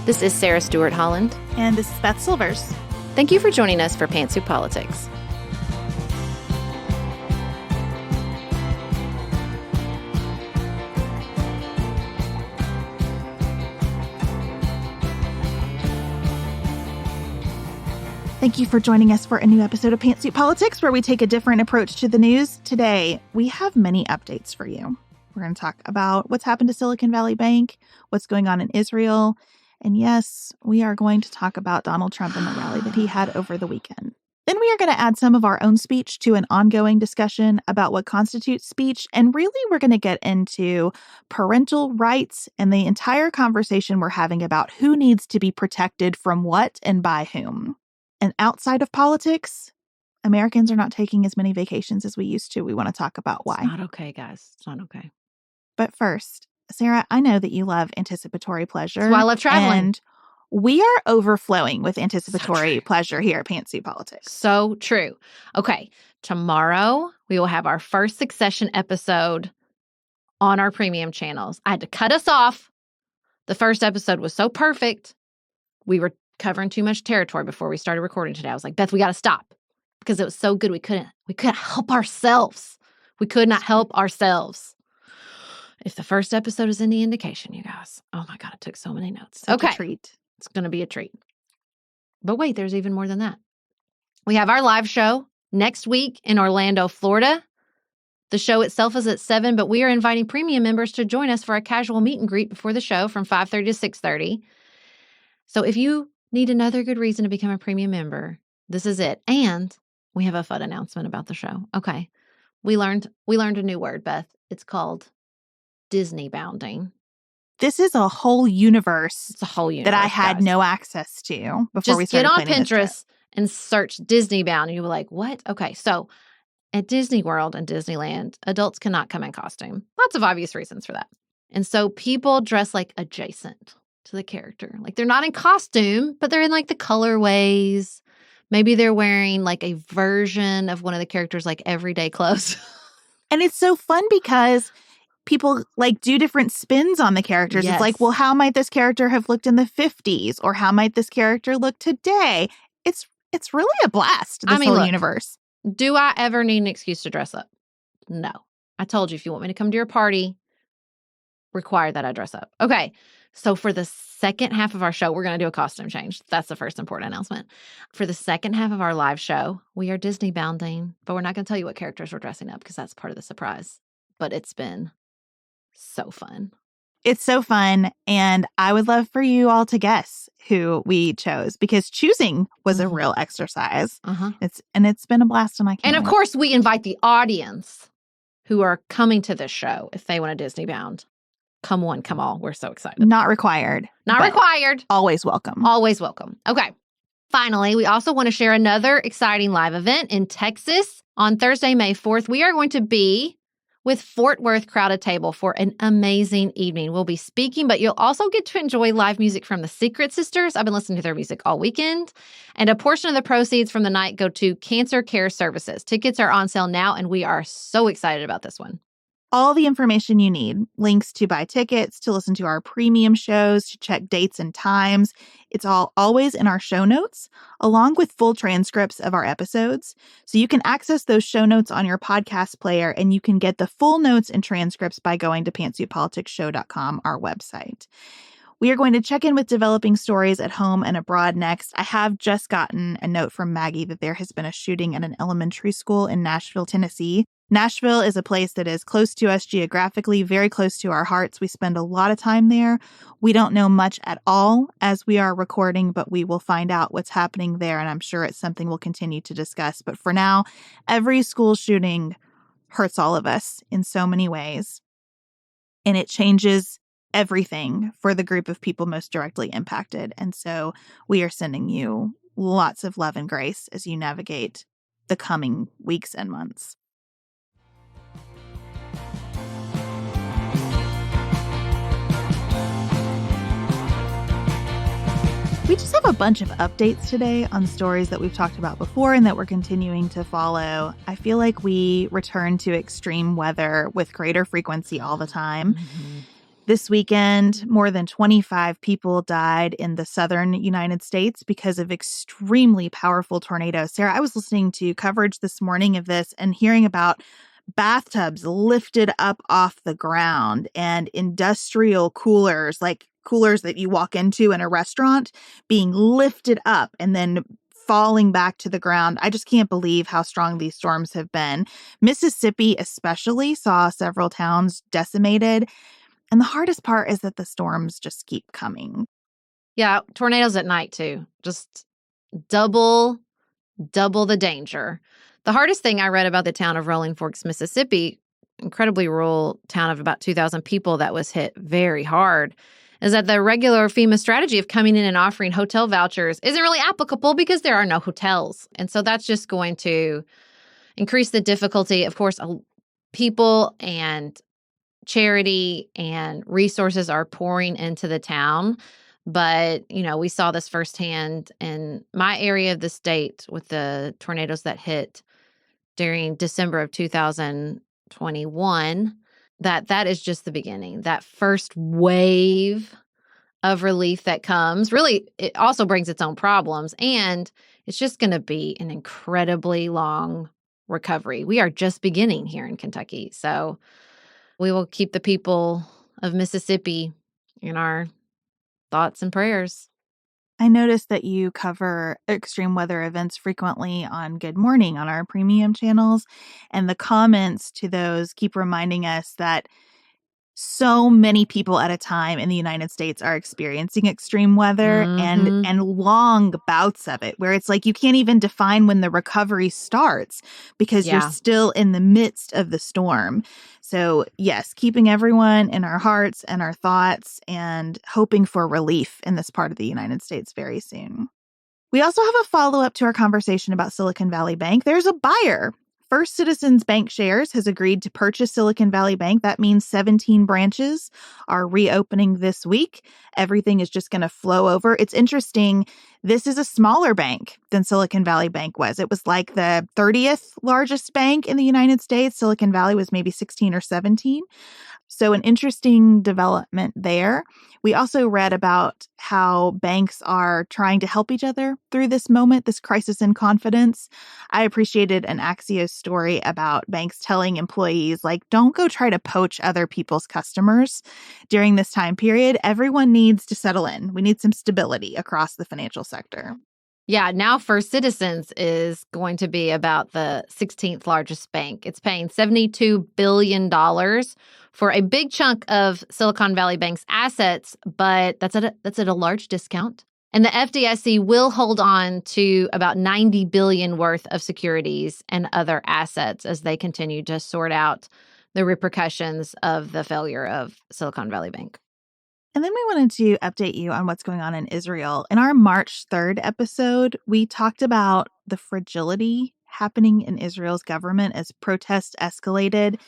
This is Sarah Stewart Holland. And this is Beth Silvers. Thank you for joining us for Pantsuit Politics. Thank you for joining us for a new episode of Pantsuit Politics, where we take a different approach to the news. Today, we have many updates for you. We're going to talk about what's happened to Silicon Valley Bank, what's going on in Israel, and yes, we are going to talk about Donald Trump and the rally that he had over the weekend. Then we are going to add some of our own speech to an ongoing discussion about what constitutes speech, and really we're going to get into parental rights and the entire conversation we're having about who needs to be protected from what and by whom. And outside of politics, Americans are not taking as many vacations as we used to. We want to talk about why. It's not okay, guys. It's not okay. But first, Sarah, I know that you love anticipatory pleasure. That's why I love traveling. And we are overflowing with anticipatory pleasure here at Pantsuit Politics. So true. Okay, tomorrow we will have our first Succession episode on our premium channels. I had to cut us off. The first episode was so perfect. We were covering too much territory before we started recording today. I was like, Beth, we got to stop because it was so good. We couldn't help ourselves. We could not help ourselves. If the first episode is any indication, you guys, oh my God, I took so many notes. Such a treat. It's going to be a treat. But wait, there's even more than that. We have our live show next week in Orlando, Florida. The show itself is at 7, but we are inviting premium members to join us for a casual meet and greet before the show from 5:30 to 6:30. So if you need another good reason to become a premium member, this is it. And we have a fun announcement about the show. Okay. We learned a new word, Beth. It's called Disney bounding. This is a whole universe. It's a whole universe that I had guys. no access to before Just we started get on planning this trip. Pinterest and search Disney bound. And you'll be like, what? Okay. So at Disney World and Disneyland, adults cannot come in costume. Lots of obvious reasons for that. And so people dress like adjacent to the character. Like they're not in costume, but they're in like the colorways. Maybe they're wearing like a version of one of the characters' like everyday clothes. And it's so fun because people like do different spins on the characters. Yes. It's like, well, how might this character have looked in the 50s? Or how might this character look today? It's really a blast, this whole universe. Do I ever need an excuse to dress up? No. I told you, if you want me to come to your party, require that I dress up. Okay. So for the second half of our show, we're going to do a costume change. That's the first important announcement. For the second half of our live show, we are Disney bounding, but we're not going to tell you what characters we're dressing up because that's part of the surprise. But it's been so fun. It's so fun. And I would love for you all to guess who we chose because choosing was a real exercise. It's been a blast. And of course, we invite the audience who are coming to this show if they want a Disney bound. Come one, come all. We're so excited. Not required. Not required. Always welcome. Always welcome. Okay. Finally, we also want to share another exciting live event in Texas on Thursday, May 4th. We are going to be with Fort Worth Crowded Table for an amazing evening. We'll be speaking, but you'll also get to enjoy live music from the Secret Sisters. I've been listening to their music all weekend. And a portion of the proceeds from the night go to Cancer Care Services. Tickets are on sale now, and we are so excited about this one. All the information you need, links to buy tickets, to listen to our premium shows, to check dates and times. It's all always in our show notes, along with full transcripts of our episodes. So you can access those show notes on your podcast player, and you can get the full notes and transcripts by going to pantsuitpoliticsshow.com, our website. We are going to check in with developing stories at home and abroad next. I have just gotten a note from Maggie that there has been a shooting at an elementary school in Nashville, Tennessee. Nashville is a place that is close to us geographically, very close to our hearts. We spend a lot of time there. We don't know much at all as we are recording, but we will find out what's happening there, and I'm sure it's something we'll continue to discuss. But for now, every school shooting hurts all of us in so many ways, and it changes everything for the group of people most directly impacted. And so we are sending you lots of love and grace as you navigate the coming weeks and months. We just have a bunch of updates today on stories that we've talked about before and that we're continuing to follow. I feel like we return to extreme weather with greater frequency all the time. This weekend, more than 25 people died in the southern United States because of extremely powerful tornadoes. Sarah, I was listening to coverage this morning of this and hearing about bathtubs lifted up off the ground and industrial coolers, like coolers that you walk into in a restaurant, being lifted up and then falling back to the ground. I just can't believe how strong these storms have been. Mississippi especially saw several towns decimated. And the hardest part is that the storms just keep coming. Yeah, tornadoes at night too. Just double the danger. The hardest thing I read about the town of Rolling Forks, Mississippi, incredibly rural town of about 2,000 people that was hit very hard, is that the regular FEMA strategy of coming in and offering hotel vouchers isn't really applicable because there are no hotels. And so that's just going to increase the difficulty. Of course, people and charity and resources are pouring into the town. But, we saw this firsthand in my area of the state with the tornadoes that hit during December of 2021, that is just the beginning. That first wave of relief that comes, really, it also brings its own problems. And it's just going to be an incredibly long recovery. We are just beginning here in Kentucky. So we will keep the people of Mississippi in our thoughts and prayers. I noticed that you cover extreme weather events frequently on Good Morning on our premium channels, and the comments to those keep reminding us that so many people at a time in the United States are experiencing extreme weather and long bouts of it, where it's like you can't even define when the recovery starts because you're still in the midst of the storm. So yes, keeping everyone in our hearts and our thoughts and hoping for relief in this part of the United States very soon. We also have a follow-up to our conversation about Silicon Valley Bank. There's a buyer. First Citizens Bank Shares has agreed to purchase Silicon Valley Bank. That means 17 branches are reopening this week. Everything is just going to flow over. It's interesting. This is a smaller bank than Silicon Valley Bank was. It was like the 30th largest bank in the United States. Silicon Valley was maybe 16 or 17. So an interesting development there. We also read about how banks are trying to help each other through this moment, this crisis in confidence. I appreciated an Axios story about banks telling employees, don't go try to poach other people's customers during this time period. Everyone needs to settle in. We need some stability across the financial sector. Yeah, now First Citizens is going to be about the 16th largest bank. It's paying $72 billion for a big chunk of Silicon Valley Bank's assets, but that's at a large discount. And the FDIC will hold on to about $90 billion worth of securities and other assets as they continue to sort out the repercussions of the failure of Silicon Valley Bank. And then we wanted to update you on what's going on in Israel. In our March 3rd episode, we talked about the fragility happening in Israel's government as protests escalated.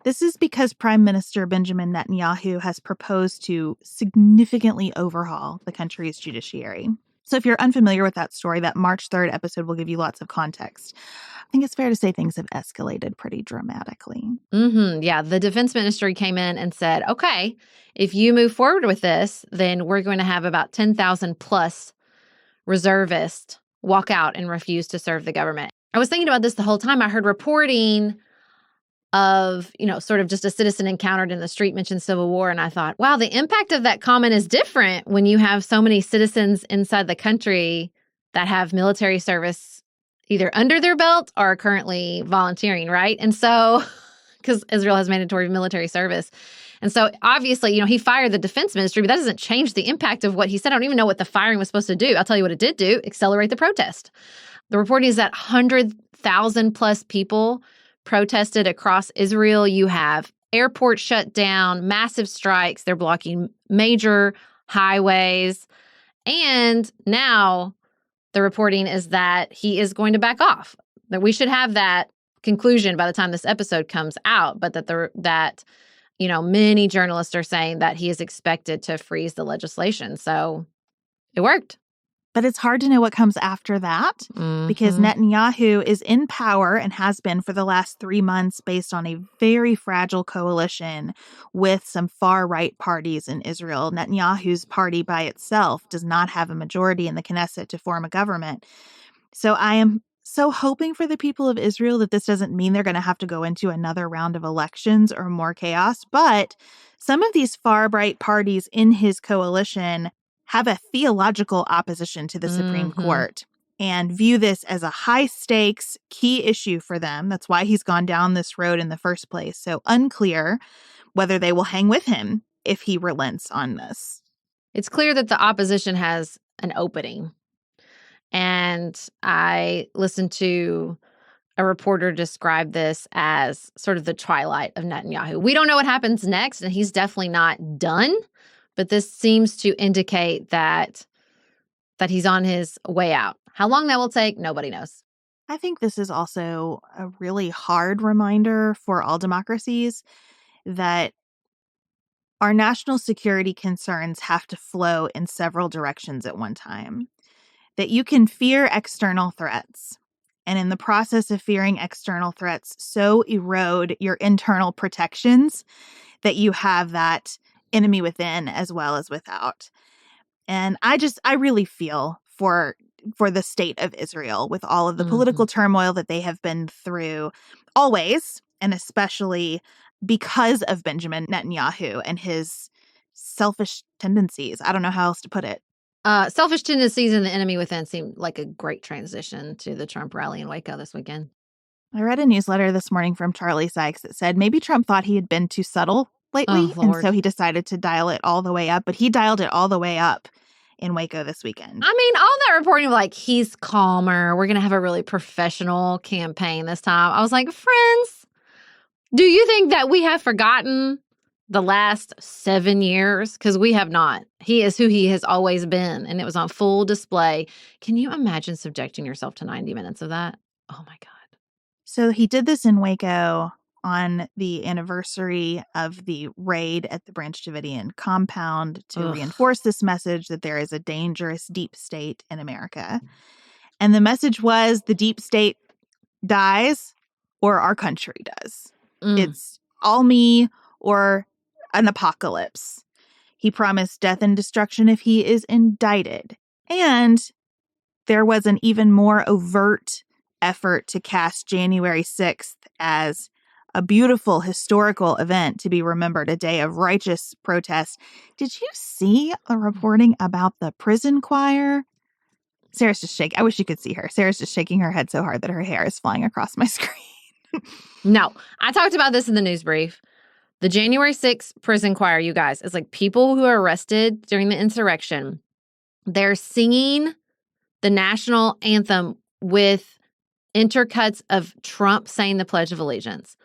This is because Prime Minister Benjamin Netanyahu has proposed to significantly overhaul the country's judiciary. So if you're unfamiliar with that story, that March 3rd episode will give you lots of context. I think it's fair to say things have escalated pretty dramatically. Yeah, the defense ministry came in and said, okay, if you move forward with this, then we're going to have about 10,000 plus reservists walk out and refuse to serve the government. I was thinking about this the whole time. I heard reporting of, sort of just a citizen encountered in the street mentioned Civil War. And I thought, wow, the impact of that comment is different when you have so many citizens inside the country that have military service either under their belt or are currently volunteering, right? And so, because Israel has mandatory military service. And so, obviously, he fired the defense ministry, but that doesn't change the impact of what he said. I don't even know what the firing was supposed to do. I'll tell you what it did do, accelerate the protest. The reporting is that 100,000 plus people protested across Israel. You have airports shut down, massive strikes. They're blocking major highways. And now the reporting is that he is going to back off, that we should have that conclusion by the time this episode comes out, but that many journalists are saying that he is expected to freeze the legislation. So it worked. But it's hard to know what comes after that because Netanyahu is in power and has been for the last 3 months based on a very fragile coalition with some far-right parties in Israel. Netanyahu's party by itself does not have a majority in the Knesset to form a government. So I am so hoping for the people of Israel that this doesn't mean they're going to have to go into another round of elections or more chaos. But some of these far-right parties in his coalition have a theological opposition to the Supreme Court and view this as a high-stakes key issue for them. That's why he's gone down this road in the first place. So unclear whether they will hang with him if he relents on this. It's clear that the opposition has an opening. And I listened to a reporter describe this as sort of the twilight of Netanyahu. We don't know what happens next, and he's definitely not done. But this seems to indicate that he's on his way out. How long that will take, nobody knows. I think this is also a really hard reminder for all democracies that our national security concerns have to flow in several directions at one time. That you can fear external threats, and in the process of fearing external threats, so erode your internal protections that you have that enemy within as well as without. And I really feel for the state of Israel with all of the political turmoil that they have been through always, and especially because of Benjamin Netanyahu and his selfish tendencies. I don't know how else to put it. Selfish tendencies and the enemy within seemed like a great transition to the Trump rally in Waco this weekend. I read a newsletter this morning from Charlie Sykes that said maybe Trump thought he had been too subtle lately, and so he decided to dial it all the way up. But he dialed it all the way up in Waco this weekend. I mean, all that reporting of like, he's calmer. We're going to have a really professional campaign this time. I was like, friends, do you think that we have forgotten the last 7 years? Because we have not. He is who he has always been, and it was on full display. Can you imagine subjecting yourself to 90 minutes of that? Oh, my God. So he did this in Waco on the anniversary of the raid at the Branch Davidian compound to reinforce this message that there is a dangerous deep state in America. And the message was the deep state dies or our country does. It's all me or an apocalypse. He promised death and destruction if he is indicted. And there was an even more overt effort to cast January 6th as a beautiful historical event to be remembered, a day of righteous protest. Did you see the reporting about the prison choir? Sarah's just shaking. I wish you could see her. Sarah's just shaking her head so hard that her hair is flying across my screen. No, I talked about this in the news brief. The January 6th prison choir, you guys, is like people who are arrested during the insurrection. They're singing the national anthem with intercuts of Trump saying the Pledge of Allegiance.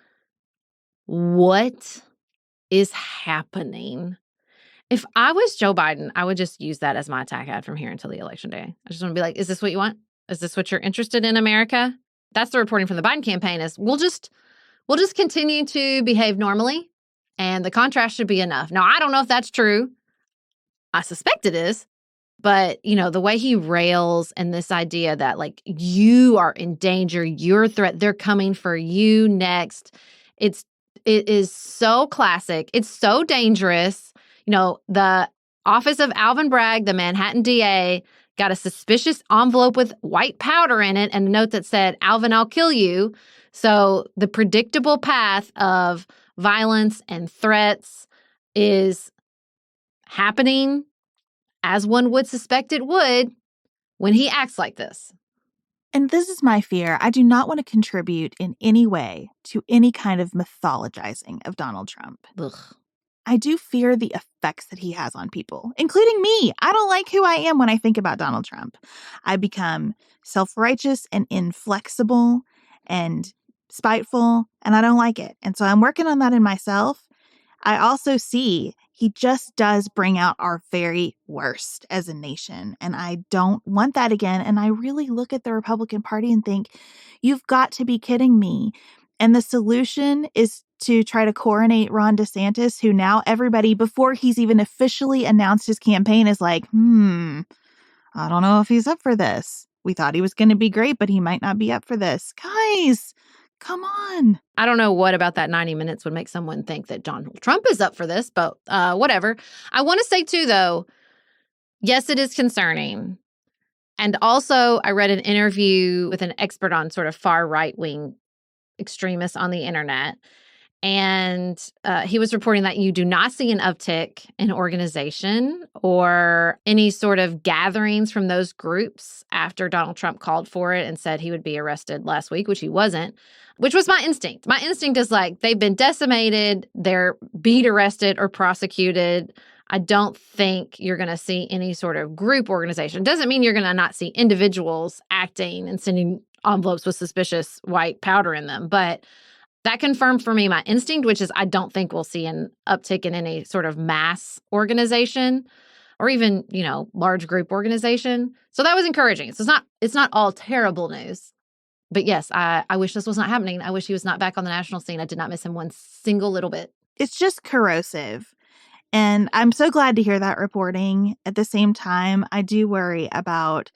What is happening? If I was Joe Biden, I would just use that as my attack ad from here until the election day. I just want to be like, is this what you want? Is this what you're interested in, America? That's the reporting from the Biden campaign is we'll just continue to behave normally and the contrast should be enough. Now, I don't know if that's true. I suspect it is. But, you know, the way he rails and this idea that, like, you are in danger, you're a threat, they're coming for you next. It is so classic. It's so dangerous. You know, the office of Alvin Bragg, the Manhattan DA, got a suspicious envelope with white powder in it and a note that said, Alvin, I'll kill you. So the predictable path of violence and threats is happening as one would suspect it would when he acts like this. And this is my fear. I do not want to contribute in any way to any kind of mythologizing of Donald Trump. Ugh. I do fear the effects that he has on people, including me. I don't like who I am when I think about Donald Trump. I become self-righteous and inflexible and spiteful, and I don't like it. And so I'm working on that in myself. I also see he just does bring out our very worst as a nation, and I don't want that again. And I really look at the Republican Party and think, you've got to be kidding me. And the solution is to try to coronate Ron DeSantis, who now everybody, before he's even officially announced his campaign, is like, I don't know if he's up for this. We thought he was going to be great, but he might not be up for this. Guys, come on. I don't know what about that 90 minutes would make someone think that Donald Trump is up for this, but whatever. I want to say, too, though, yes, it is concerning. And also, I read an interview with an expert on sort of far right-wing extremists on the internet. And he was reporting that you do not see an uptick in organization or any sort of gatherings from those groups after Donald Trump called for it and said he would be arrested last week, which he wasn't, which was my instinct. My instinct is like, they've been decimated, they're being arrested or prosecuted. I don't think you're going to see any sort of group organization. Doesn't mean you're going to not see individuals acting and sending envelopes with suspicious white powder in them, but that confirmed for me my instinct, which is I don't think we'll see an uptick in any sort of mass organization or even, large group organization. So that was encouraging. So it's not all terrible news. But yes, I wish this was not happening. I wish he was not back on the national scene. I did not miss him one single little bit. It's just corrosive. And I'm so glad to hear that reporting. At the same time, I do worry about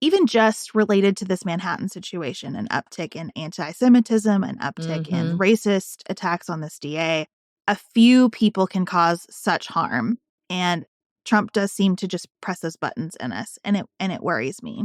even just related to this Manhattan situation, an uptick in anti-Semitism, an uptick in racist attacks on this DA. A few people can cause such harm. And Trump does seem to just press those buttons in us. And it worries me.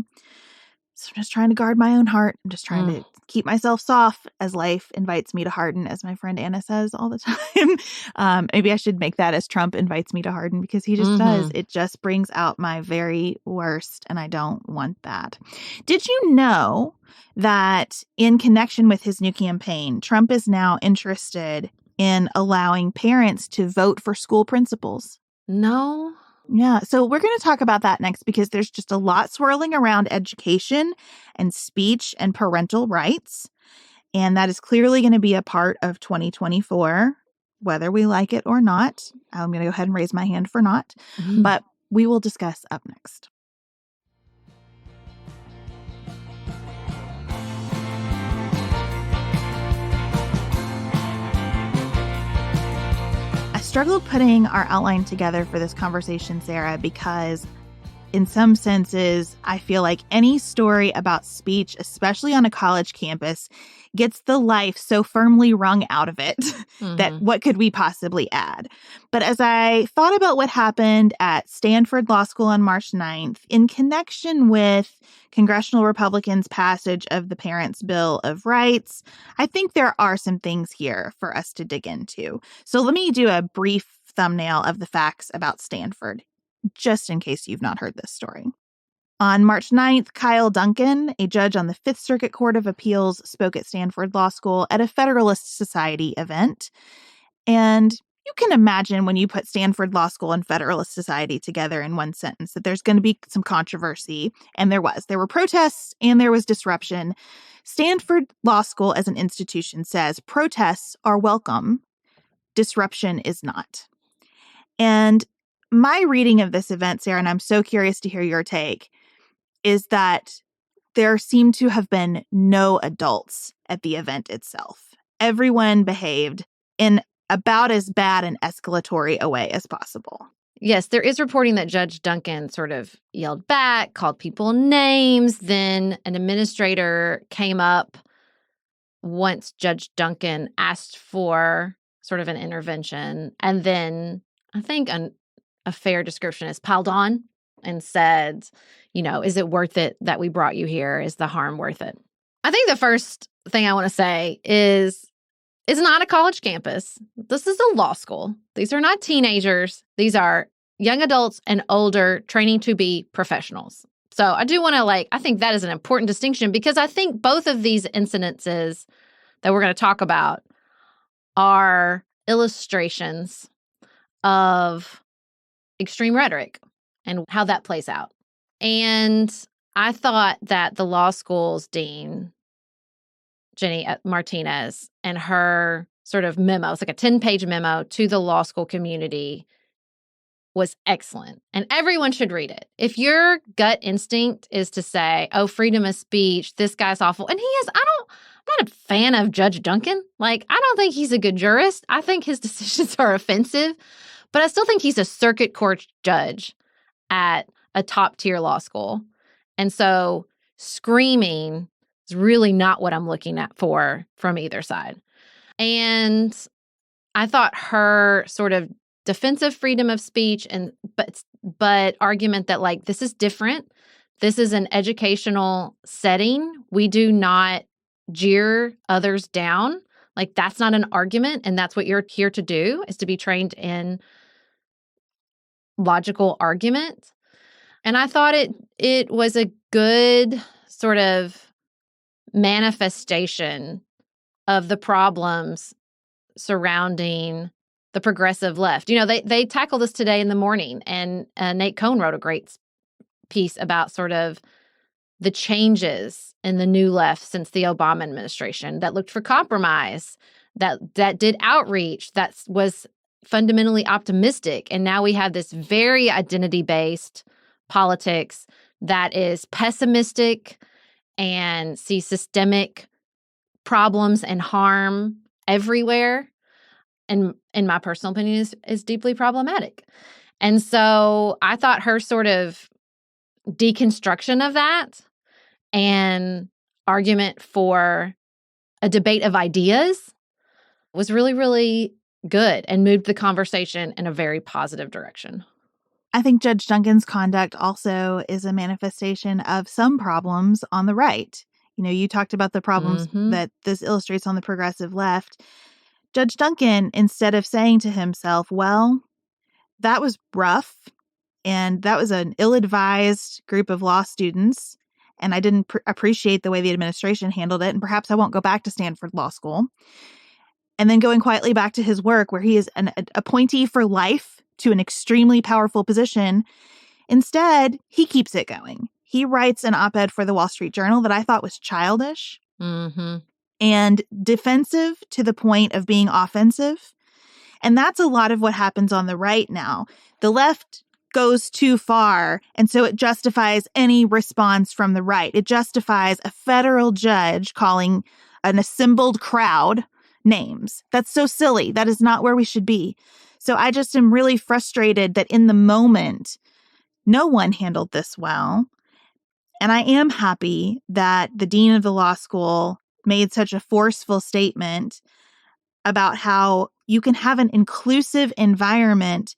So I'm just trying to guard my own heart. I'm just trying to keep myself soft as life invites me to harden, as my friend Anna says all the time. Maybe I should make that as Trump invites me to harden, because he just does. It just brings out my very worst, and I don't want that. Did you know that in connection with his new campaign, Trump is now interested in allowing parents to vote for school principals? No. Yeah, so we're going to talk about that next, because there's just a lot swirling around education and speech and parental rights. And that is clearly going to be a part of 2024, whether we like it or not. I'm going to go ahead and raise my hand for not, but we will discuss up next. I struggled putting our outline together for this conversation, Sarah, because in some senses, I feel like any story about speech, especially on a college campus, gets the life so firmly wrung out of it that what could we possibly add? But as I thought about what happened at Stanford Law School on March 9th, in connection with congressional Republicans' passage of the Parents' Bill of Rights, I think there are some things here for us to dig into. So let me do a brief thumbnail of the facts about Stanford, just in case you've not heard this story. On March 9th, Kyle Duncan, a judge on the Fifth Circuit Court of Appeals, spoke at Stanford Law School at a Federalist Society event. And you can imagine when you put Stanford Law School and Federalist Society together in one sentence that there's going to be some controversy. And there was. There were protests and there was disruption. Stanford Law School as an institution says protests are welcome. Disruption is not. And my reading of this event, Sarah, and I'm so curious to hear your take, is that there seemed to have been no adults at the event itself. Everyone behaved in about as bad an escalatory a way as possible. Yes, there is reporting that Judge Duncan sort of yelled back, called people names. Then an administrator came up once Judge Duncan asked for sort of an intervention. And then I think a fair description is piled on and said, is it worth it that we brought you here? Is the harm worth it? I think the first thing I want to say is it's not a college campus. This is a law school. These are not teenagers. These are young adults and older training to be professionals. So I do want to I think that is an important distinction, because I think both of these incidences that we're going to talk about are illustrations of extreme rhetoric and how that plays out. And I thought that the law school's dean, Jenny Martinez, and her sort of memo, it's like a 10-page memo to the law school community, was excellent. And everyone should read it. If your gut instinct is to say, oh, freedom of speech, this guy's awful. And he is, I'm not a fan of Judge Duncan. I don't think he's a good jurist. I think his decisions are offensive. But I still think he's a circuit court judge at a top-tier law school. And so screaming is really not what I'm looking at from either side. And I thought her sort of defensive freedom of speech but argument that, like, this is different. This is an educational setting. We do not jeer others down. Like, that's not an argument, and that's what you're here to do, is to be trained in logical argument. And I thought it was a good sort of manifestation of the problems surrounding the progressive left. You know, they tackled this today in the morning, and Nate Cohn wrote a great piece about sort of the changes in the new left since the Obama administration that looked for compromise, that did outreach, that was fundamentally optimistic. And now we have this very identity-based politics that is pessimistic and sees systemic problems and harm everywhere. And in my personal opinion, is deeply problematic. And so I thought her sort of deconstruction of that and argument for a debate of ideas was really, really good and moved the conversation in a very positive direction. I think Judge Duncan's conduct also is a manifestation of some problems on the right. You know, you talked about the problems that this illustrates on the progressive left. Judge Duncan, instead of saying to himself, well, that was rough, and that was an ill-advised group of law students, and I didn't appreciate the way the administration handled it, and perhaps I won't go back to Stanford Law School. And then going quietly back to his work, where he is an appointee for life to an extremely powerful position. Instead, he keeps it going. He writes an op-ed for the Wall Street Journal that I thought was childish and defensive to the point of being offensive. And that's a lot of what happens on the right now. The left goes too far, and so it justifies any response from the right. It justifies a federal judge calling an assembled crowd names. That's so silly. That is not where we should be. So I just am really frustrated that in the moment, no one handled this well. And I am happy that the dean of the law school made such a forceful statement about how you can have an inclusive environment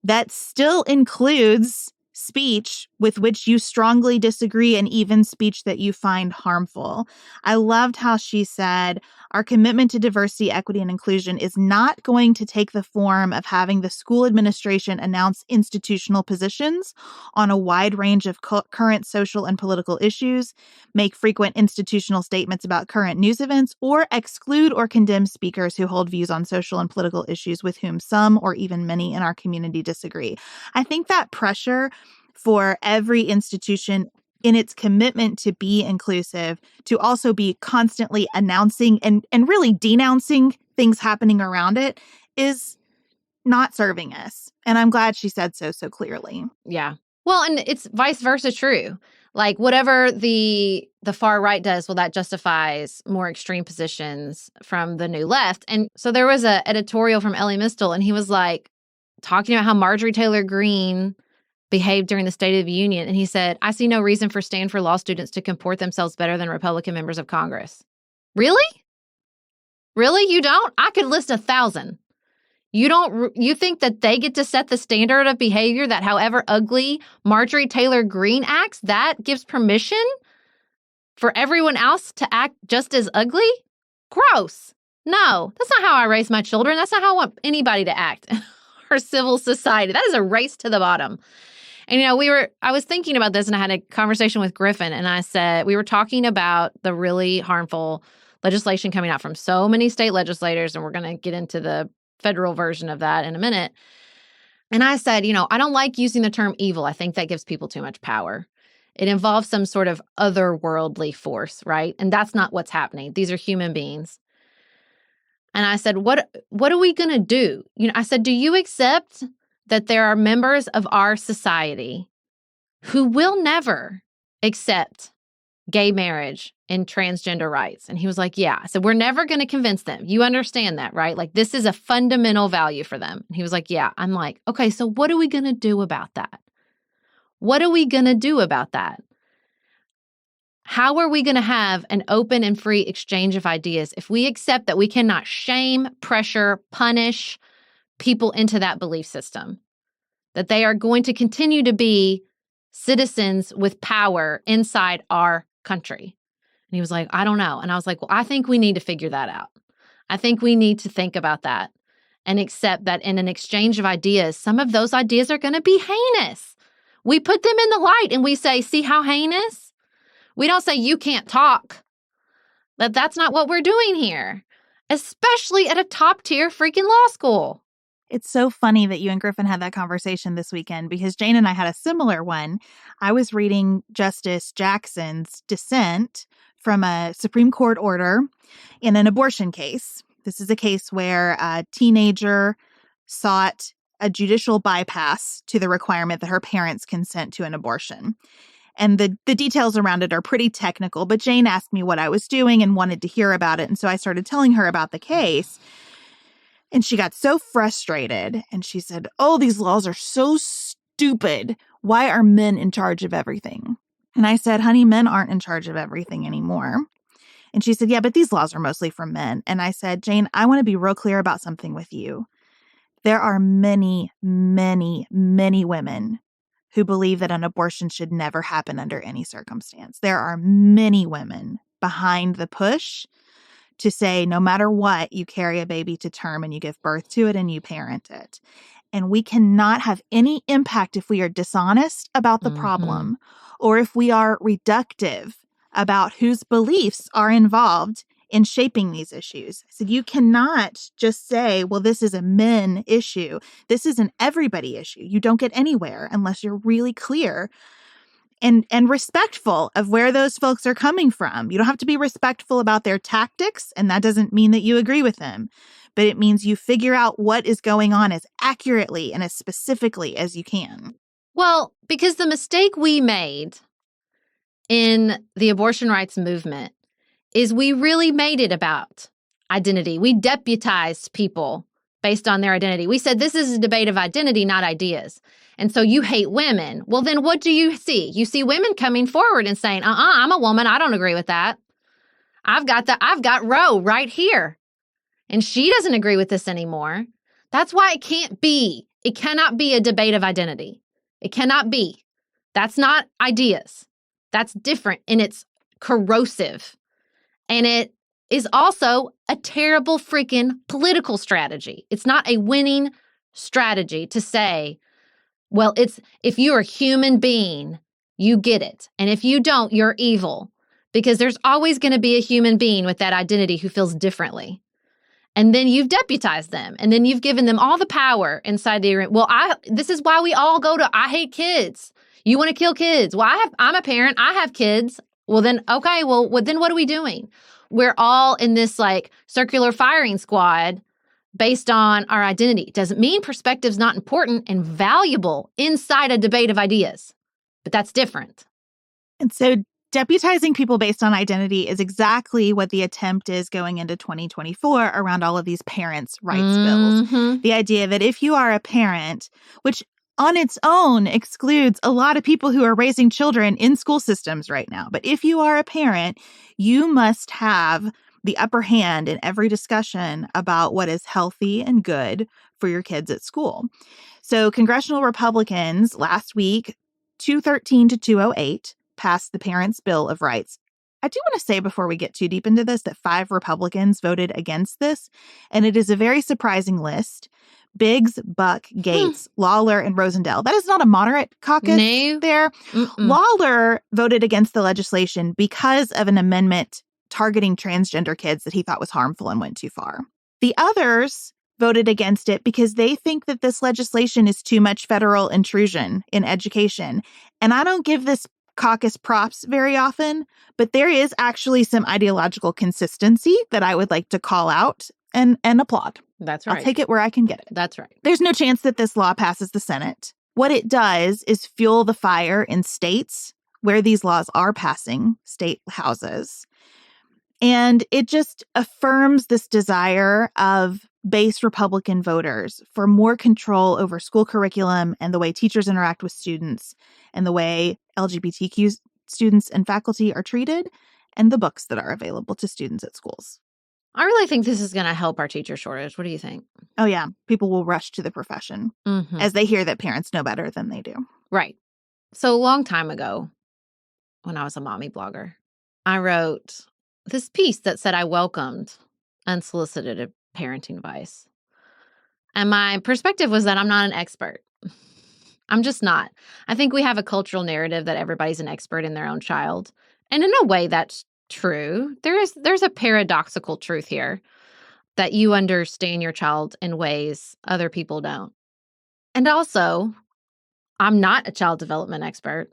that still includes speech with which you strongly disagree and even speech that you find harmful. I loved how she said, our commitment to diversity, equity, and inclusion is not going to take the form of having the school administration announce institutional positions on a wide range of current social and political issues, make frequent institutional statements about current news events, or exclude or condemn speakers who hold views on social and political issues with whom some or even many in our community disagree. I think that pressure for every institution in its commitment to be inclusive, to also be constantly announcing and really denouncing things happening around it, is not serving us. And I'm glad she said so clearly. Yeah. Well, and it's vice versa true. Like, whatever the far right does, well, that justifies more extreme positions from the new left. And so there was an editorial from Elie Mystal, and he was like talking about how Marjorie Taylor Greene behaved during the State of the Union. And he said, I see no reason for Stanford law students to comport themselves better than Republican members of Congress. Really? Really? You don't? I could list 1,000. You think that they get to set the standard of behavior that however ugly Marjorie Taylor Greene acts, that gives permission for everyone else to act just as ugly? Gross. No, that's not how I raise my children. That's not how I want anybody to act in our civil society. That is a race to the bottom. And, you know, I was thinking about this, and I had a conversation with Griffin, and I said, we were talking about the really harmful legislation coming out from so many state legislators, and we're going to get into the federal version of that in a minute. And I said, you know, I don't like using the term evil. I think that gives people too much power. It involves some sort of otherworldly force, right? And that's not what's happening. These are human beings. And I said, what are we going to do? You know, I said, do you accept that there are members of our society who will never accept gay marriage and transgender rights? And he was like, yeah. I said, we're never going to convince them. You understand that, right? Like, this is a fundamental value for them. And he was like, yeah. I'm like, okay, so what are we going to do about that? What are we going to do about that? How are we going to have an open and free exchange of ideas if we accept that we cannot shame, pressure, punish people into that belief system? That they are going to continue to be citizens with power inside our country. And he was like, I don't know. And I was like, well, I think we need to figure that out. I think we need to think about that and accept that in an exchange of ideas, some of those ideas are going to be heinous. We put them in the light and we say, see how heinous? We don't say you can't talk. That's not what we're doing here, especially at a top tier freaking law school. It's so funny that you and Griffin had that conversation this weekend because Jane and I had a similar one. I was reading Justice Jackson's dissent from a Supreme Court order in an abortion case. This is a case where a teenager sought a judicial bypass to the requirement that her parents consent to an abortion. And the details around it are pretty technical, but Jane asked me what I was doing and wanted to hear about it. And so I started telling her about the case. And she got so frustrated. And she said, oh, these laws are so stupid. Why are men in charge of everything? And I said, honey, men aren't in charge of everything anymore. And she said, yeah, but these laws are mostly for men. And I said, Jane, I want to be real clear about something with you. There are many, many, many women who believe that an abortion should never happen under any circumstance. There are many women behind the push to say, no matter what, you carry a baby to term and you give birth to it and you parent it. And we cannot have any impact if we are dishonest about the problem or if we are reductive about whose beliefs are involved in shaping these issues. I said, you cannot just say, well, this is a men issue. This is an everybody issue. You don't get anywhere unless you're really clear and respectful of where those folks are coming from. You don't have to be respectful about their tactics, and that doesn't mean that you agree with them. But it means you figure out what is going on as accurately and as specifically as you can. Well, because the mistake we made in the abortion rights movement is we really made it about identity. We deputized people based on their identity. We said this is a debate of identity, not ideas. And so you hate women. Well, then what do you see? You see women coming forward and saying, I'm a woman. I don't agree with that. I've got Roe right here. And she doesn't agree with this anymore. That's why it cannot be a debate of identity. It cannot be. That's not ideas. That's different, and it's corrosive. And it is also a terrible freaking political strategy. It's not a winning strategy to say, well, if you're a human being, you get it. And if you don't, you're evil. Because there's always going to be a human being with that identity who feels differently. And then you've deputized them. And then you've given them all the power inside the arena. Well, this is why we all go to, I hate kids. You want to kill kids. Well, I'm a parent. I have kids. Well, then, okay, well, then what are we doing? We're all in this like circular firing squad based on our identity. It doesn't mean perspective's not important and valuable inside a debate of ideas, but that's different. And so deputizing people based on identity is exactly what the attempt is going into 2024 around all of these parents' rights bills. The idea that if you are a parent, which on its own excludes a lot of people who are raising children in school systems right now. But if you are a parent, you must have the upper hand in every discussion about what is healthy and good for your kids at school. So congressional Republicans last week, 213 to 208, passed the Parents' Bill of Rights. I do want to say before we get too deep into this that 5 Republicans voted against this, and it is a very surprising list. Biggs, Buck, Gates, Lawler, and Rosendale. That is not a moderate caucus there. Lawler voted against the legislation because of an amendment targeting transgender kids that he thought was harmful and went too far. The others voted against it because they think that this legislation is too much federal intrusion in education. And I don't give this caucus props very often, but there is actually some ideological consistency that I would like to call out and applaud. That's right. I'll take it where I can get it. That's right. There's no chance that this law passes the Senate. What it does is fuel the fire in states where these laws are passing, state houses. And it just affirms this desire of base Republican voters for more control over school curriculum and the way teachers interact with students and the way LGBTQ students and faculty are treated and the books that are available to students at schools. I really think this is going to help our teacher shortage. What do you think? Oh, yeah. People will rush to the profession as they hear that parents know better than they do. Right. So a long time ago, when I was a mommy blogger, I wrote this piece that said I welcomed unsolicited parenting advice. And my perspective was that I'm not an expert. I'm just not. I think we have a cultural narrative that everybody's an expert in their own child. And in a way, that's true. There's a paradoxical truth here that you understand your child in ways other people don't. And also, I'm not a child development expert.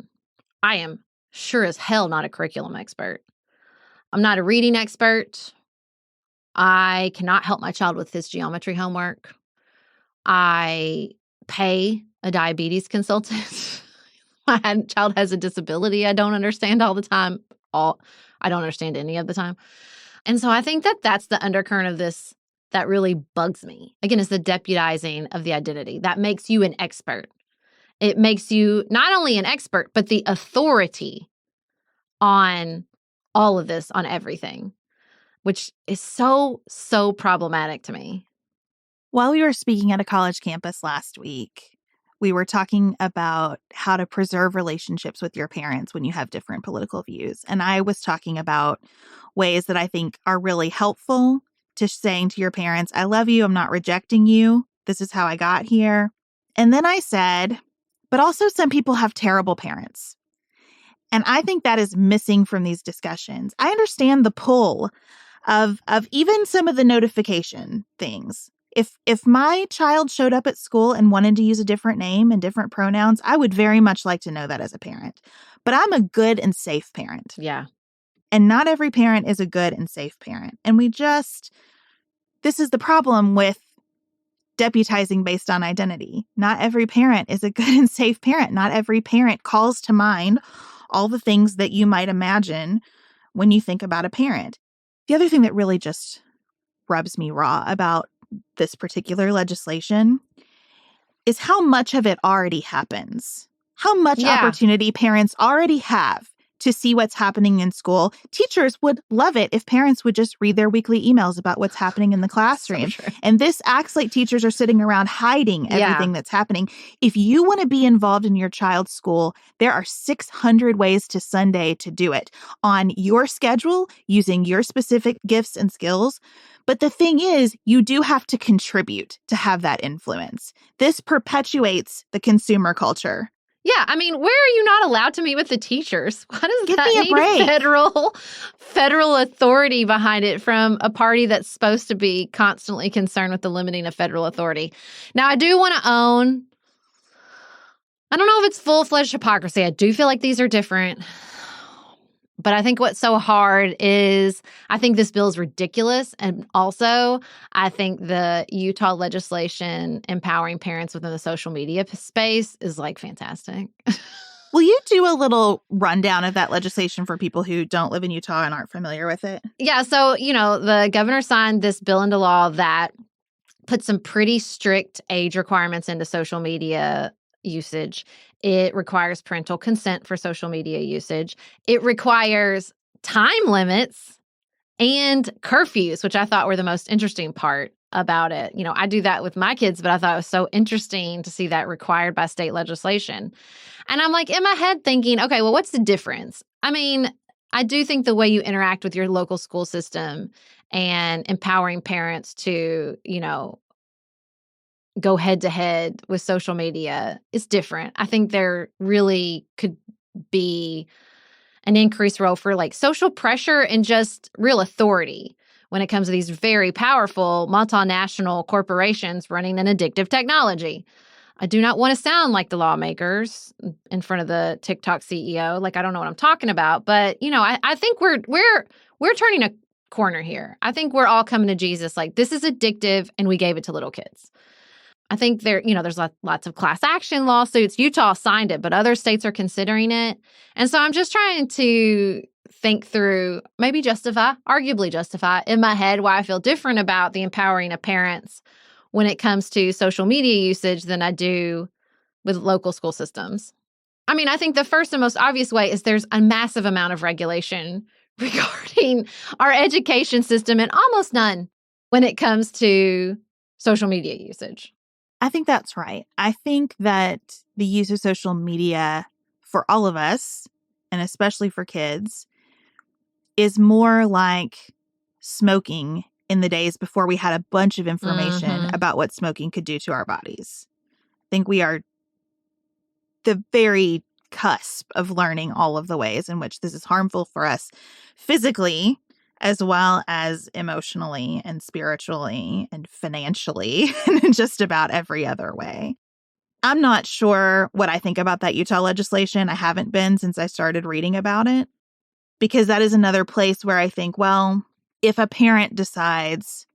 I am sure as hell not a curriculum expert. I'm not a reading expert. I cannot help my child with his geometry homework. I pay a diabetes consultant. My child has a disability I don't understand all the time. I don't understand any of the time. And so I think that that's the undercurrent of this that really bugs me. Again, it's the deputizing of the identity. That makes you an expert. It makes you not only an expert, but the authority on all of this, on everything, which is so, so problematic to me. While we were speaking at a college campus last week, we were talking about how to preserve relationships with your parents when you have different political views. And I was talking about ways that I think are really helpful to saying to your parents, I love you, I'm not rejecting you, this is how I got here. And then I said, but also some people have terrible parents. And I think that is missing from these discussions. I understand the pull of even some of the notification things. If my child showed up at school and wanted to use a different name and different pronouns, I would very much like to know that as a parent. But I'm a good and safe parent. Yeah. And not every parent is a good and safe parent. And this is the problem with deputizing based on identity. Not every parent is a good and safe parent. Not every parent calls to mind all the things that you might imagine when you think about a parent. The other thing that really just rubs me raw about this particular legislation is how much of it already happens. How much opportunity parents already have to see what's happening in school. Teachers would love it if parents would just read their weekly emails about what's happening in the classroom. So and this acts like teachers are sitting around hiding everything that's happening. If you want to be involved in your child's school, there are 600 ways to Sunday to do it on your schedule using your specific gifts and skills. But the thing is, you do have to contribute to have that influence. This perpetuates the consumer culture. Yeah, I mean, where are you not allowed to meet with the teachers? Why does Give that me a need break. federal authority behind it from a party that's supposed to be constantly concerned with the limiting of federal authority? Now, I do want to own, I don't know if it's full-fledged hypocrisy. I do feel like these are different. But I think what's so hard is I think this bill is ridiculous. And also, I think the Utah legislation empowering parents within the social media space is like fantastic. Will you do a little rundown of that legislation for people who don't live in Utah and aren't familiar with it? Yeah. So, the governor signed this bill into law that puts some pretty strict age requirements into social media usage. It requires parental consent for social media usage. It requires time limits and curfews, which I thought were the most interesting part about it. I do that with my kids, but I thought it was so interesting to see that required by state legislation. And I'm like in my head thinking, okay, well, what's the difference? I mean, I do think the way you interact with your local school system and empowering parents to, go head to head with social media is different. I think there really could be an increased role for like social pressure and just real authority when it comes to these very powerful multinational corporations running an addictive technology. I do not want to sound like the lawmakers in front of the TikTok CEO. Like, I don't know what I'm talking about, but I think we're turning a corner here. I think we're all coming to Jesus like, this is addictive and we gave it to little kids. I think there's lots of class action lawsuits. Utah signed it, but other states are considering it. And so I'm just trying to think through, arguably justify in my head why I feel different about the empowering of parents when it comes to social media usage than I do with local school systems. I mean, I think the first and most obvious way is there's a massive amount of regulation regarding our education system and almost none when it comes to social media usage. I think that's right. I think that the use of social media for all of us, and especially for kids, is more like smoking in the days before we had a bunch of information about what smoking could do to our bodies. I think we are the very cusp of learning all of the ways in which this is harmful for us physically, as well as emotionally and spiritually and financially, and in just about every other way. I'm not sure what I think about that Utah legislation. I haven't been since I started reading about it, because that is another place where I think, well, if a parent decides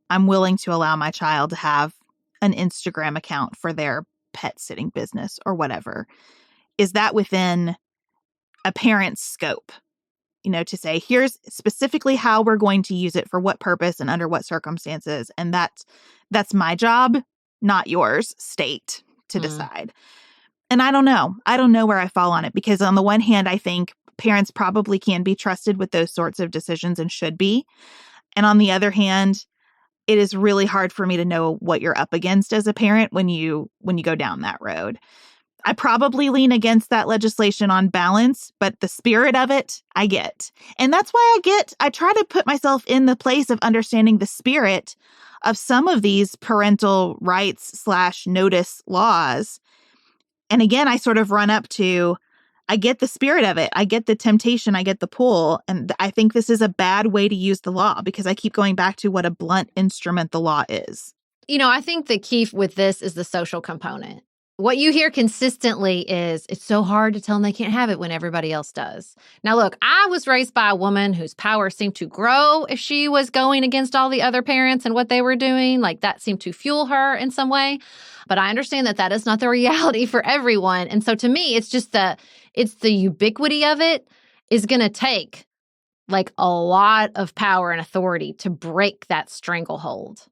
I'm willing to allow my child to have an Instagram account for their pet sitting business or whatever, is that within a parent's scope? To say, here's specifically how we're going to use it, for what purpose and under what circumstances. And that's my job, not yours, state, to decide. And I don't know. I don't know where I fall on it, because on the one hand, I think parents probably can be trusted with those sorts of decisions and should be. And on the other hand, it is really hard for me to know what you're up against as a parent when you go down that road. I probably lean against that legislation on balance, but the spirit of it, I get. And that's why I try to put myself in the place of understanding the spirit of some of these parental rights / notice laws. And again, I sort of run up to, I get the spirit of it. I get the temptation. I get the pull. And I think this is a bad way to use the law, because I keep going back to what a blunt instrument the law is. I think the key with this is the social component. What you hear consistently is it's so hard to tell them they can't have it when everybody else does. Now, look, I was raised by a woman whose power seemed to grow if she was going against all the other parents and what they were doing. Like, that seemed to fuel her in some way. But I understand that is not the reality for everyone. And so to me, it's just the ubiquity of it is going to take like a lot of power and authority to break that stranglehold.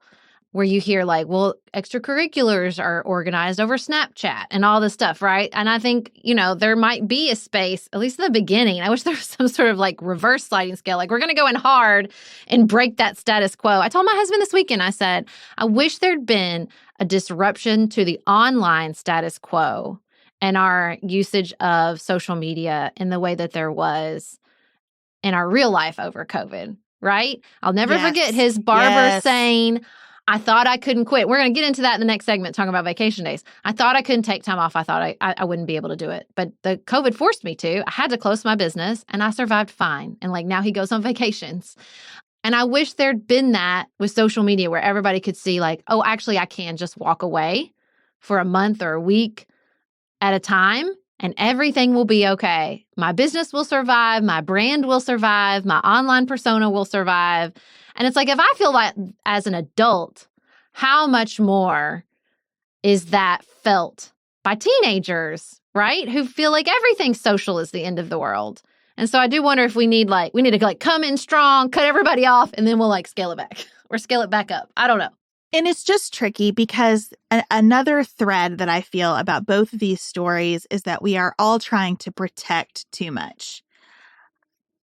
Where you hear like, well, extracurriculars are organized over Snapchat and all this stuff, right? And I think, there might be a space, at least in the beginning. I wish there was some sort of like reverse sliding scale. Like, we're going to go in hard and break that status quo. I told my husband this weekend, I said, I wish there'd been a disruption to the online status quo and our usage of social media in the way that there was in our real life over COVID, right? I'll never forget his barber saying, I thought I couldn't quit. We're going to get into that in the next segment, talking about vacation days. I thought I couldn't take time off. I thought I wouldn't be able to do it. But the COVID forced me to. I had to close my business, and I survived fine. And like now he goes on vacations. And I wish there'd been that with social media where everybody could see like, oh, actually, I can just walk away for a month or a week at a time, and everything will be okay. My business will survive. My brand will survive. My online persona will survive. And it's like, if I feel like as an adult, how much more is that felt by teenagers, right? Who feel like everything social is the end of the world. And so I do wonder if we need to come in strong, cut everybody off, and then we'll like scale it back or scale it back up. I don't know. And it's just tricky because another thread that I feel about both of these stories is that we are all trying to protect too much.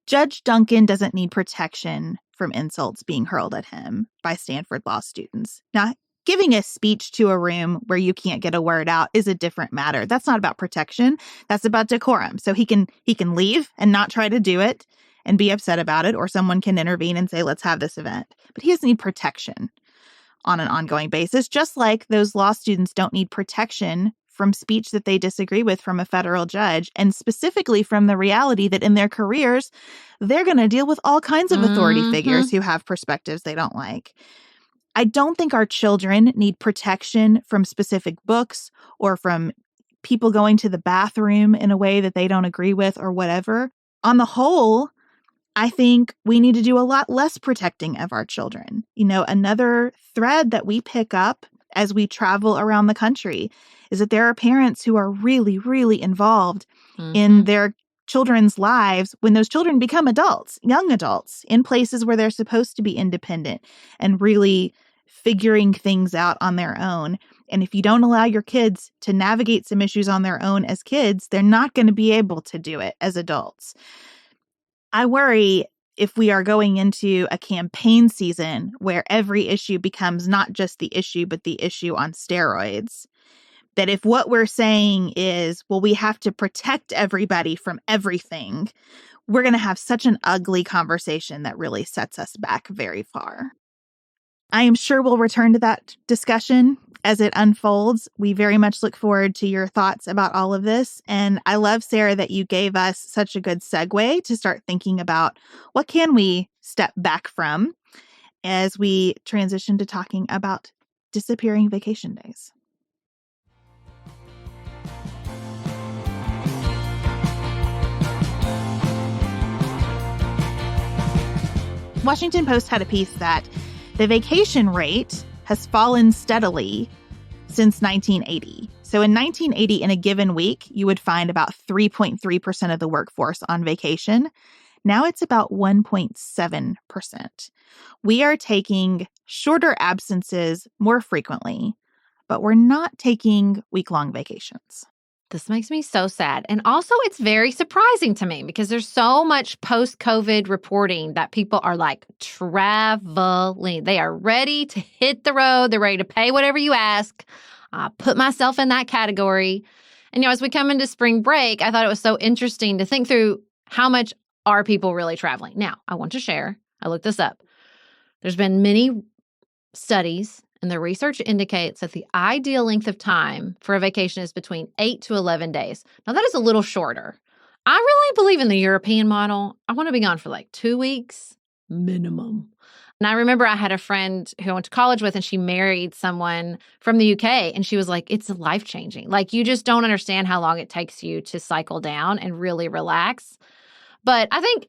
Judge Duncan doesn't need protection from insults being hurled at him by Stanford law students. Now, giving a speech to a room where you can't get a word out is a different matter. That's not about protection. That's about decorum. So he can leave and not try to do it and be upset about it, or someone can intervene and say, let's have this event. But he doesn't need protection on an ongoing basis, just like those law students don't need protection from speech that they disagree with from a federal judge, and specifically from the reality that in their careers, they're going to deal with all kinds of authority figures who have perspectives they don't like. I don't think our children need protection from specific books or from people going to the bathroom in a way that they don't agree with or whatever. On the whole, I think we need to do a lot less protecting of our children. Another thread that we pick up as we travel around the country is that there are parents who are really, really involved in their children's lives when those children become adults, young adults, in places where they're supposed to be independent and really figuring things out on their own. And if you don't allow your kids to navigate some issues on their own as kids, they're not going to be able to do it as adults. I worry if we are going into a campaign season where every issue becomes not just the issue, but the issue on steroids, that if what we're saying is, well, we have to protect everybody from everything, we're going to have such an ugly conversation that really sets us back very far. I am sure we'll return to that discussion as it unfolds. We very much look forward to your thoughts about all of this. And I love, Sarah, that you gave us such a good segue to start thinking about what can we step back from as we transition to talking about disappearing vacation days. Washington Post had a piece that the vacation rate has fallen steadily since 1980. So in 1980, in a given week, you would find about 3.3% of the workforce on vacation. Now it's about 1.7%. We are taking shorter absences more frequently, but we're not taking week-long vacations. This makes me so sad. And also, it's very surprising to me because there's so much post-COVID reporting that people are like traveling. They are ready to hit the road. They're ready to pay whatever you ask. I put myself in that category. And, as we come into spring break, I thought it was so interesting to think through how much are people really traveling. Now, I want to share. I looked this up. There's been many studies, and the research indicates that the ideal length of time for a vacation is between 8 to 11 days. Now, that is a little shorter. I really believe in the European model. I want to be gone for like 2 weeks minimum. And I remember I had a friend who I went to college with, and she married someone from the UK, and she was like, it's life-changing. Like, you just don't understand how long it takes you to cycle down and really relax. But I think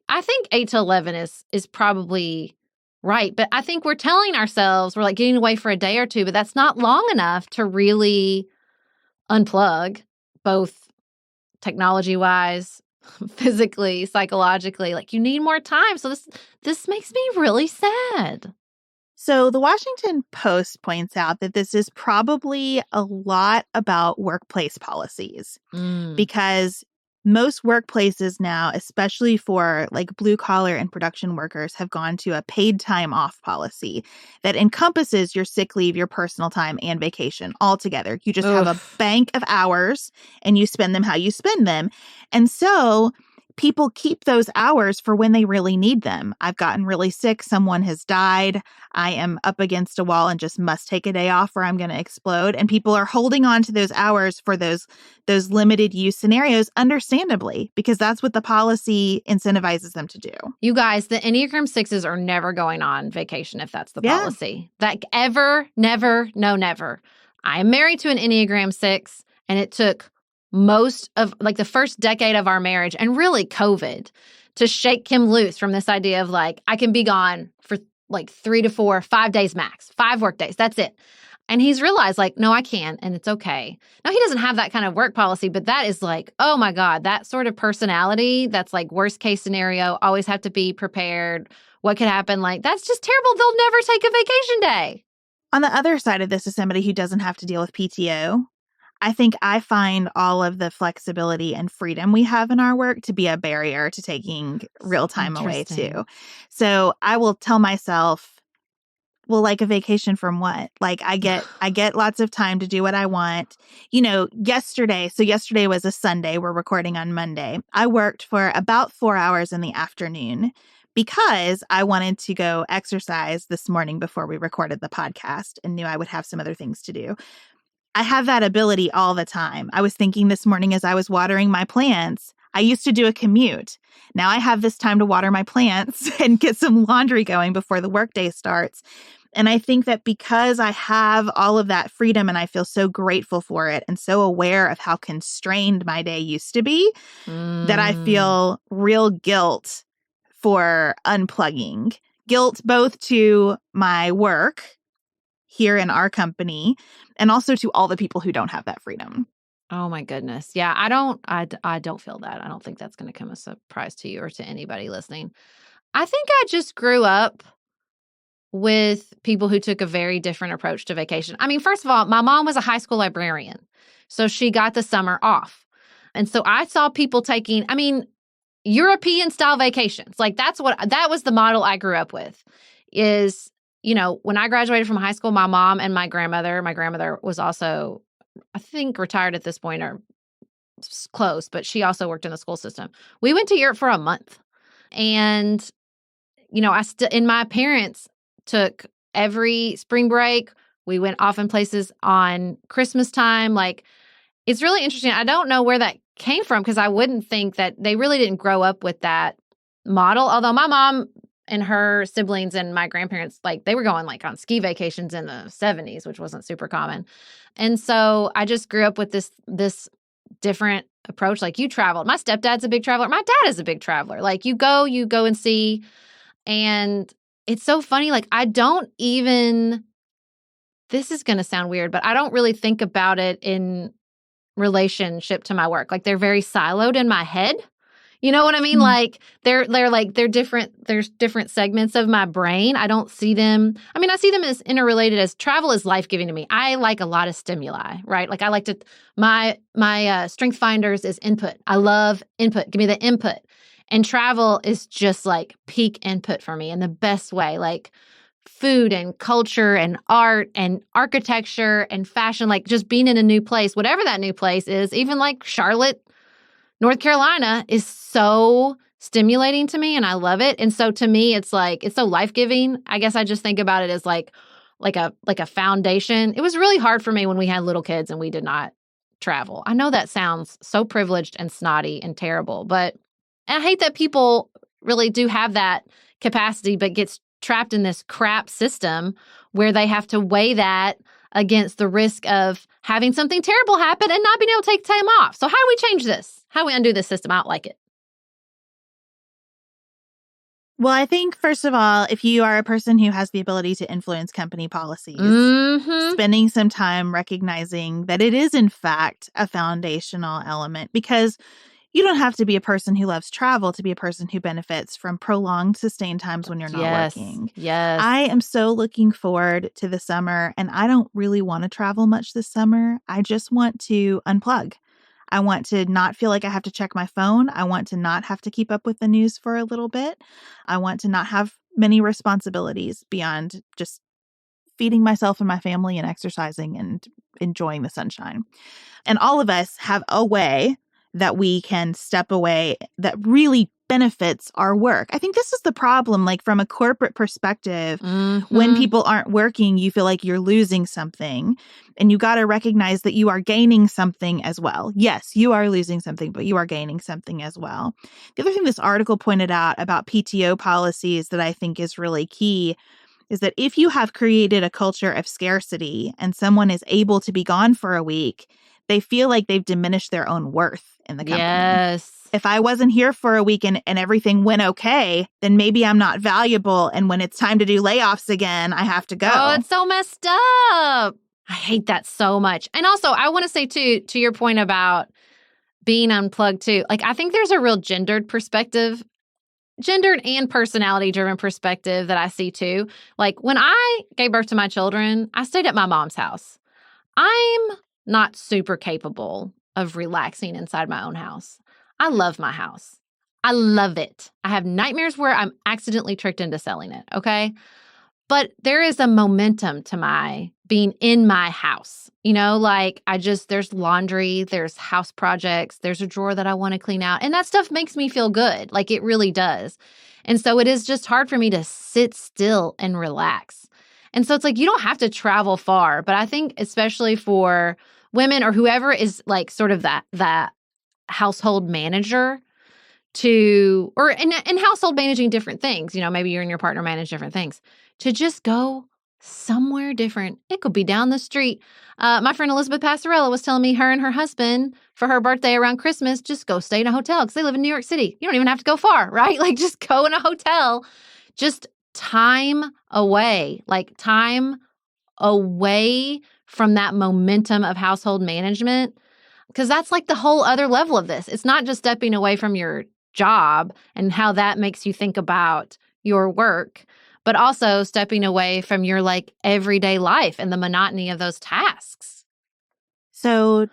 8 to 11 is probably right. But I think we're telling ourselves we're like getting away for a day or two, but that's not long enough to really unplug, both technology-wise, physically, psychologically. Like, you need more time. So this makes me really sad. So the Washington Post points out that this is probably a lot about workplace policies because most workplaces now, especially for like blue collar and production workers, have gone to a paid time off policy that encompasses your sick leave, your personal time, and vacation all together. You just have a bank of hours and you spend them how you spend them. And so people keep those hours for when they really need them. I've gotten really sick. Someone has died. I am up against a wall and just must take a day off or I'm going to explode. And people are holding on to those hours for those limited use scenarios, understandably, because that's what the policy incentivizes them to do. You guys, the Enneagram 6s are never going on vacation if that's the policy. Like, ever, never, no, never. I am married to an Enneagram 6, and it took most of like the first decade of our marriage and really COVID to shake him loose from this idea of like, I can be gone for like 3 to 4, 5 days max, 5 work days. That's it. And he's realized like, no, I can. And it's okay. Now, he doesn't have that kind of work policy, but that is like, oh my God, that sort of personality. That's like worst case scenario. Always have to be prepared. What could happen? Like, that's just terrible. They'll never take a vacation day. On the other side of this is somebody who doesn't have to deal with PTO. I think I find all of the flexibility and freedom we have in our work to be a barrier to taking real time away too. So I will tell myself, well, like a vacation from what? Like I get lots of time to do what I want. Yesterday was a Sunday. We're recording on Monday. I worked for about 4 hours in the afternoon because I wanted to go exercise this morning before we recorded the podcast and knew I would have some other things to do. I have that ability all the time. I was thinking this morning as I was watering my plants, I used to do a commute. Now I have this time to water my plants and get some laundry going before the workday starts. And I think that because I have all of that freedom and I feel so grateful for it and so aware of how constrained my day used to be, that I feel real guilt for unplugging. Guilt both to my work here in our company, and also to all the people who don't have that freedom. Oh my goodness. Yeah, I don't feel that. I don't think that's going to come as a surprise to you or to anybody listening. I think I just grew up with people who took a very different approach to vacation. I mean, first of all, my mom was a high school librarian, so she got the summer off. And so I saw people taking, European style vacations. Like that was the model I grew up with is, when I graduated from high school, my mom and my grandmother was also, I think, retired at this point or close, but she also worked in the school system. We went to Europe for a month. And, and my parents took every spring break. We went off in places on Christmas time. Like, it's really interesting. I don't know where that came from because I wouldn't think that they really didn't grow up with that model. Although my mom and her siblings and my grandparents, they were going on ski vacations in the 70s, which wasn't super common. And so I just grew up with this different approach. Like, you traveled. My stepdad's a big traveler. My dad is a big traveler. Like, you go and see. And it's so funny. Like, this is going to sound weird, but I don't really think about it in relationship to my work. Like, they're very siloed in my head. You know what I mean? Mm-hmm. They're different. There's different segments of my brain. I don't see them. I see them as interrelated as travel is life-giving to me. I like a lot of stimuli, right? Like, I like to, my strength finders is input. I love input. Give me the input. And travel is just peak input for me in the best way. Like, food and culture and art and architecture and fashion, just being in a new place, whatever that new place is, even Charlotte, North Carolina, is so stimulating to me and I love it. And so to me, it's so life-giving. I guess I just think about it as like a foundation. It was really hard for me when we had little kids and we did not travel. I know that sounds so privileged and snotty and terrible, but I hate that people really do have that capacity but gets trapped in this crap system where they have to weigh that against the risk of having something terrible happen and not being able to take time off. So how do we change this? How do we undo this system? I don't like it. Well, I think, first of all, if you are a person who has the ability to influence company policies, spending some time recognizing that it is, in fact, a foundational element, because you don't have to be a person who loves travel to be a person who benefits from prolonged, sustained times when you're not working. Yes. I am so looking forward to the summer, and I don't really want to travel much this summer. I just want to unplug. I want to not feel like I have to check my phone. I want to not have to keep up with the news for a little bit. I want to not have many responsibilities beyond just feeding myself and my family and exercising and enjoying the sunshine. And all of us have a way that we can step away that really benefits our work. I think this is the problem, from a corporate perspective, when people aren't working, you feel like you're losing something, and you got to recognize that you are gaining something as well. Yes, you are losing something, but you are gaining something as well. The other thing this article pointed out about PTO policies that I think is really key is that if you have created a culture of scarcity and someone is able to be gone for a week, they feel like they've diminished their own worth in the company. Yes. If I wasn't here for a week and everything went okay, then maybe I'm not valuable. And when it's time to do layoffs again, I have to go. Oh, it's so messed up. I hate that so much. And also, I want to say, too, to your point about being unplugged, too, I think there's a real gendered and personality-driven perspective that I see, too. When I gave birth to my children, I stayed at my mom's house. I'm not super capable of relaxing inside my own house. I love my house. I love it. I have nightmares where I'm accidentally tricked into selling it, okay? But there is a momentum to my being in my house. There's laundry, there's house projects, there's a drawer that I want to clean out. And that stuff makes me feel good. It really does. And so it is just hard for me to sit still and relax. And so it's you don't have to travel far. But I think especially for women or whoever is sort of that household manager and household managing different things, maybe you and your partner manage different things, to just go somewhere different. It could be down the street. My friend Elizabeth Passarella was telling me her and her husband for her birthday around Christmas, just go stay in a hotel because they live in New York City. You don't even have to go far, right? Just go in a hotel, just time away, time away from that momentum of household management, because that's like the whole other level of this. It's not just stepping away from your job and how that makes you think about your work, but also stepping away from your like everyday life and the monotony of those tasks. So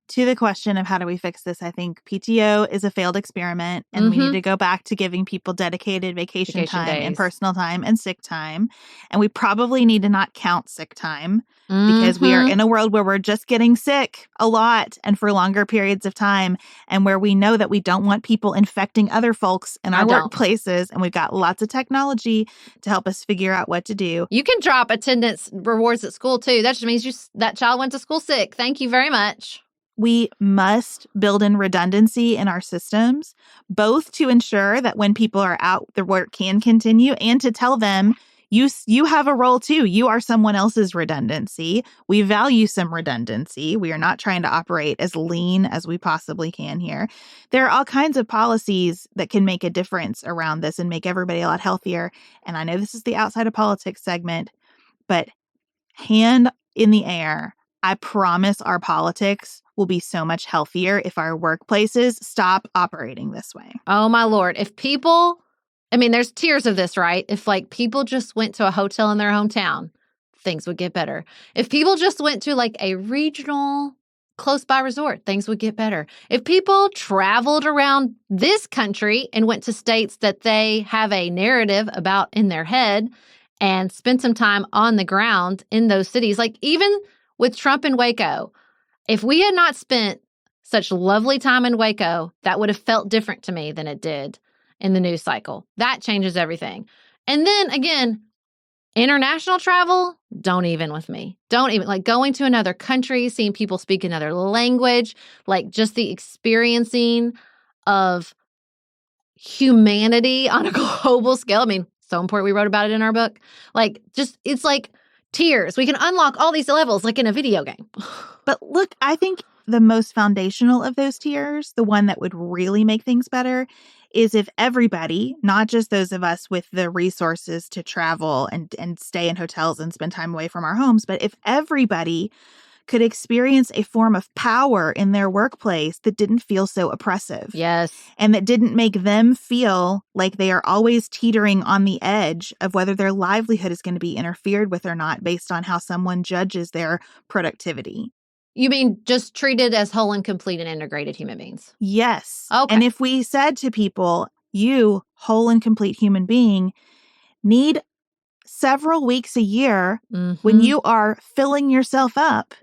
to the question of how do we fix this, I think PTO is a failed experiment, and we need to go back to giving people dedicated vacation time days. and personal time and sick time. And we probably need to not count sick time because we are in a world where we're just getting sick a lot and for longer periods of time, and where we know that we don't want people infecting other folks in our workplaces. And we've got lots of technology to help us figure out what to do. You can drop attendance rewards at school too. That just means that child went to school sick. Thank you very much. We must build in redundancy in our systems, both to ensure that when people are out, the work can continue, and to tell them, you have a role too. You are someone else's redundancy. We value some redundancy. We are not trying to operate as lean as we possibly can here. There are all kinds of policies that can make a difference around this and make everybody a lot healthier. And I know this is the outside of politics segment, but hand in the air, I promise our politics will be so much healthier if our workplaces stop operating this way. Oh, my Lord. If people, I mean, there's tiers of this, right? If like people just went to a hotel in their hometown, things would get better. If people just went to like a regional close by resort, things would get better. If people traveled around this country and went to states that they have a narrative about in their head and spent some time on the ground in those cities, like even with Trump in Waco, if we had not spent such lovely time in Waco, that would have felt different to me than it did in the news cycle. That changes everything. And then again, international travel, don't even with me. Don't even, like going to another country, seeing people speak another language, like just the experiencing of humanity on a global scale. I mean, so important. We wrote about it in our book. Like just, it's like tiers. We can unlock all these levels like in a video game. But look, I think the most foundational of those tiers, the one that would really make things better, is if everybody, not just those of us with the resources to travel and stay in hotels and spend time away from our homes, but if everybody could experience a form of power in their workplace that didn't feel so oppressive. Yes. And that didn't make them feel like they are always teetering on the edge of whether their livelihood is going to be interfered with or not based on how someone judges their productivity. You mean just treated as whole and complete and integrated human beings? Yes. Okay. And if we said to people, you, whole and complete human being, need several weeks a year when you are filling yourself up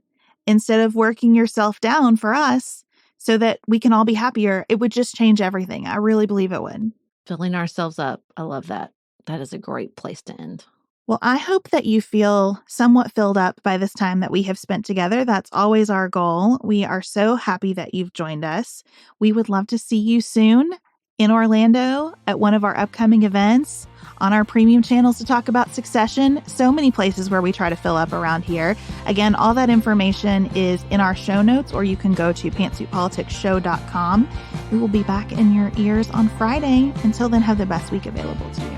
instead of working yourself down for us so that we can all be happier, it would just change everything. I really believe it would. Filling ourselves up. I love that. That is a great place to end. Well, I hope that you feel somewhat filled up by this time that we have spent together. That's always our goal. We are so happy that you've joined us. We would love to see you soon in Orlando at one of our upcoming events, on our premium channels to talk about Succession. So many places where we try to fill up around here. Again, all that information is in our show notes, or you can go to pantsuitpoliticsshow.com. We will be back in your ears on Friday. Until then, have the best week available to you.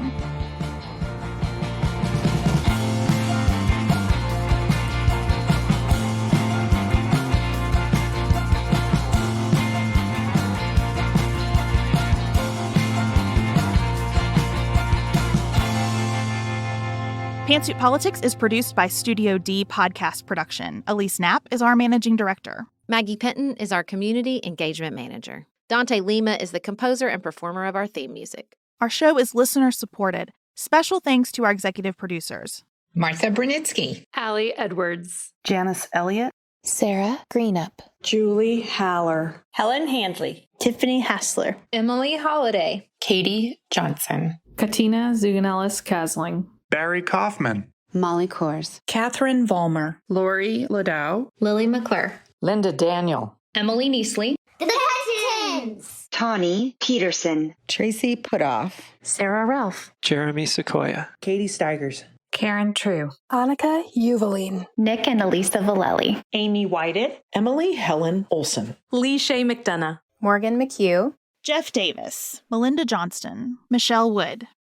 Pantsuit Politics is produced by Studio D Podcast Production. Elise Knapp is our managing director. Maggie Penton is our community engagement manager. Dante Lima is the composer and performer of our theme music. Our show is listener supported. Special thanks to our executive producers: Martha Brunitsky, Allie Edwards, Janice Elliott, Sarah Greenup, Julie Haller, Helen Handley, Tiffany Hassler, Emily Holiday, Katie Johnson, Katina Zuganellis-Kasling, Barry Kaufman, Molly Kors, Catherine Vollmer, Lori Ladow, Lily McClure, Linda Daniel, Emily Neasley, The Hutchins, Tawny Peterson, Tracy Putoff, Sarah Ralph, Jeremy Sequoia, Katie Steigers, Karen True, Annika Uvaline, Nick and Elisa Valelli, Amy Whited, Emily Helen Olson, Lee Shea McDonough, Morgan McHugh, Jeff Davis, Melinda Johnston, Michelle Wood,